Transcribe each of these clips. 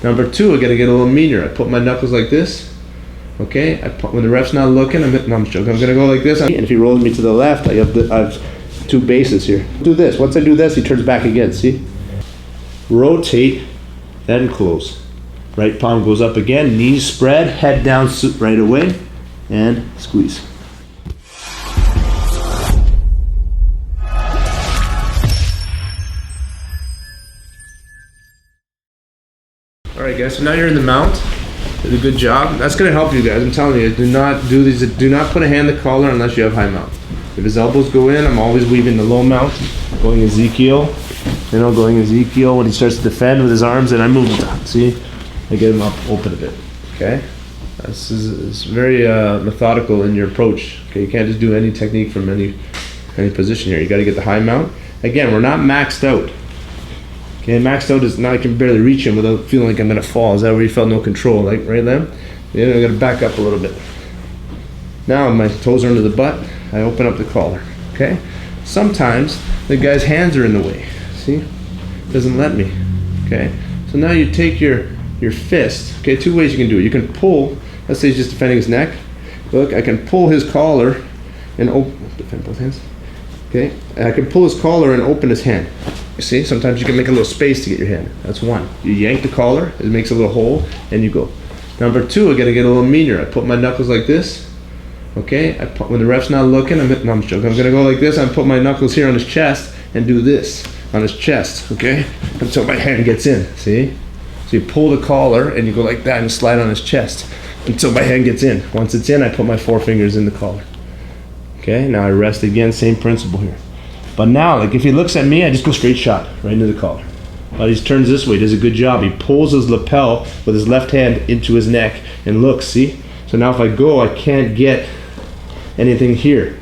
Number two, I gotta get a little meaner. I put my knuckles like this. Okay, when the ref's not looking, I'm joking. I'm gonna go like this, and if he rolls me to the left, I have two bases here. Do this. Once I do this, he turns back again. See? Rotate, then close. Right palm goes up again. Knees spread, head down right away, and squeeze. Alright guys, so now you're in the mount. Did a good job. That's going to help you guys. I'm telling you, do not do these. Do not put a hand in the collar unless you have high mount. If his elbows go in, I'm always weaving the low mount. Going Ezekiel. You know, going Ezekiel when he starts to defend with his arms, and I move him down. See? I get him up open a bit. Okay? This is very methodical in your approach. Okay? You can't just do any technique from any position here. You got to get the high mount. Again, we're not maxed out. Okay, maxed out is now I can barely reach him without feeling like I'm gonna fall. Is that where you felt no control? Like right then? Yeah, I gotta back up a little bit. Now my toes are under the butt, I open up the collar. Okay? Sometimes the guy's hands are in the way. See? Doesn't let me. Okay? So now you take your fist. Okay, two ways you can do it. You can pull, let's say he's just defending his neck. Look, I can pull his collar and defend both hands. Okay? And I can pull his collar and open his hand. You see, sometimes you can make a little space to get your hand. That's one. You yank the collar, it makes a little hole, and you go. Number two, I gotta get a little meaner. I put my knuckles like this. Okay, when the ref's not looking, I'm joking. I'm gonna go like this. I put my knuckles here on his chest and do this on his chest. Okay, until my hand gets in. See? So you pull the collar and you go like that and slide on his chest until my hand gets in. Once it's in, I put my forefingers in the collar. Okay, now I rest again. Same principle here. But now, like if he looks at me, I just go straight shot right into the collar. But he turns this way, does a good job. He pulls his lapel with his left hand into his neck and looks, see? So now if I go, I can't get anything here.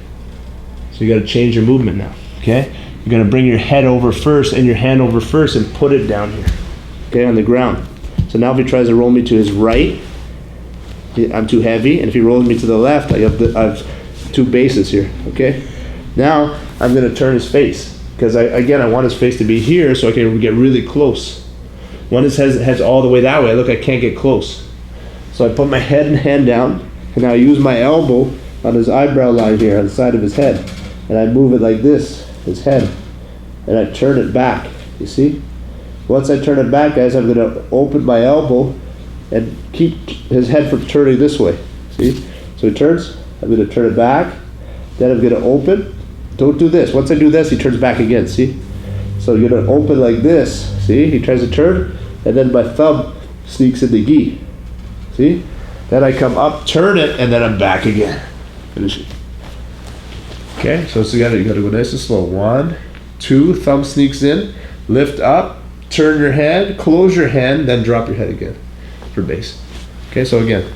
So you gotta change your movement now, okay? You're gonna bring your head over first and your hand over first and put it down here, okay, on the ground. So now if he tries to roll me to his right, I'm too heavy, and if he rolls me to the left, I have two bases here, okay? Now I'm going to turn his face because I want his face to be here so I can get really close. When his head's all the way that way, look, I can't get close. So I put my head and hand down, and now I use my elbow on his eyebrow line here on the side of his head, and I move it like this, his head, and I turn it back. You see? Once I turn it back, guys, I'm going to open my elbow and keep his head from turning this way. See? So he turns. I'm going to turn it back. Then I'm going to open. Don't do this. Once I do this, he turns back again, see? So you're going to open like this, see? He tries to turn, and then my thumb sneaks in the gi, see? Then I come up, turn it, and then I'm back again. Finish it. Okay, so you gotta go nice and slow. 1, 2, thumb sneaks in, lift up, turn your head, close your hand, then drop your head again for base. Okay, so again,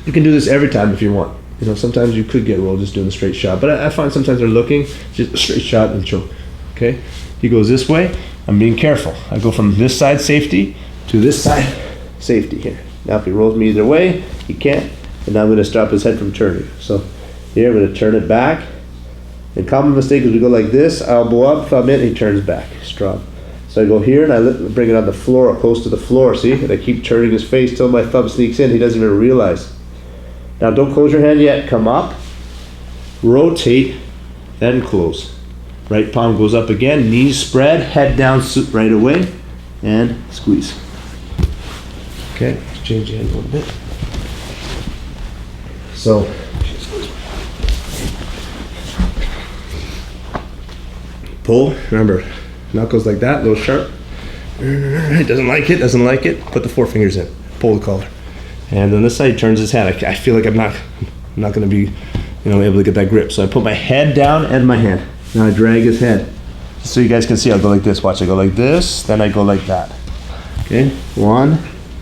you can do this every time if you want. You know, sometimes you could get rolled just doing the straight shot, but I find sometimes they're looking, just a straight shot and choke. Okay? He goes this way, I'm being careful. I go from this side safety to this side safety here. Now if he rolls me either way, he can't, and now I'm going to stop his head from turning. So here I'm going to turn it back. And common mistake is we go like this, elbow up, thumb in, he turns back, strong. So I go here and I bring it on the floor, close to the floor, see? And I keep turning his face till my thumb sneaks in, he doesn't even realize. Now don't close your hand yet, come up, rotate, then close. Right palm goes up again, knees spread, head down right away, and squeeze. Okay, let's change your hand a little bit. So, pull, remember, knuckles like that, a little sharp. Doesn't like it, put the forefingers in, pull the collar. And on this side, he turns his head. I feel like I'm not going to be, able to get that grip. So I put my head down and my hand. Now I drag his head. So you guys can see, I'll go like this. Watch, I go like this, then I go like that. Okay, 1,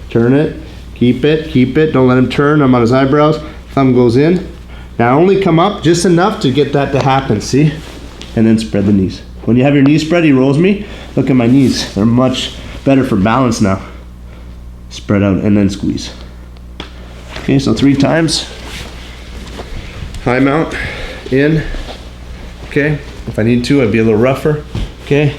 turn it, keep it. Don't let him turn. I'm on his eyebrows. Thumb goes in. Now only come up just enough to get that to happen, see? And then spread the knees. When you have your knees spread, he rolls me. Look at my knees. They're much better for balance now. Spread out and then squeeze. Okay, so 3 times. High mount, in. Okay, if I need to, I'd be a little rougher. Okay.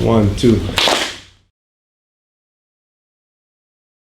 1, 2.